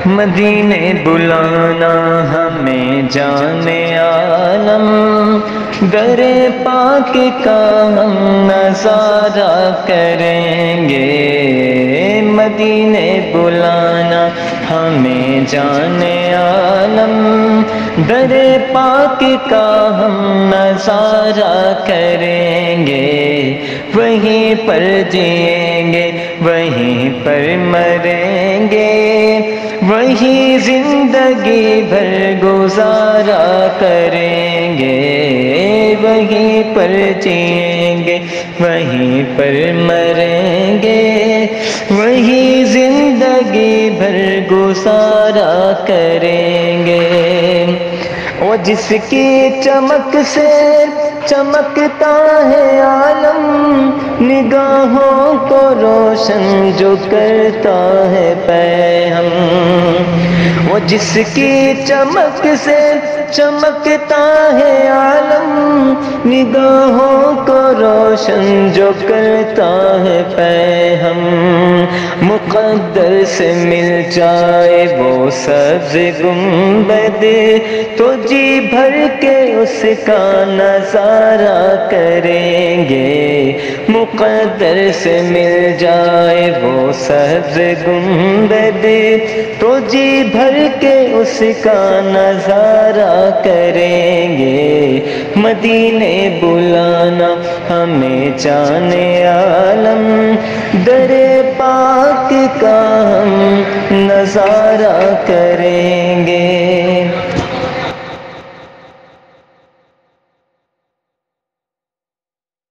مدینے بلانا ہمیں جانے عالم، در پاک کا ہم نظارہ کریں گے۔ مدینے بلانا ہمیں جانے عالم، در پاک کا ہم نظارہ کریں گے۔ وہیں پر جئیں گے، وہیں پر مریں گے، وہیں زندگی بھر گزارا کریں گے۔ وہیں پر جئیں گے، وہیں پر مریں گے، وہیں زندگی بھر گزارا کریں گے۔ وہ جس کی چمک سے چمکتا ہے عالم، نگاہوں کو روشن جو کرتا ہے پیہم۔ وہ جس کی چمک سے چمکتا ہے عالم، نگاہوں کو روشن جو کرتا ہے پیہم۔ مقدر سے مل جائے وہ سبز گنبد، تو جی بھر کے اس کا نظارہ کریں گے۔ مقدر سے مل جائے وہ سبز گنبد، تو جی بھر کے اس کا نظارہ کریں گے۔ مدینے بلانا ہمیں جانے عالم، در پاک کا ہم نظارہ کریں گے۔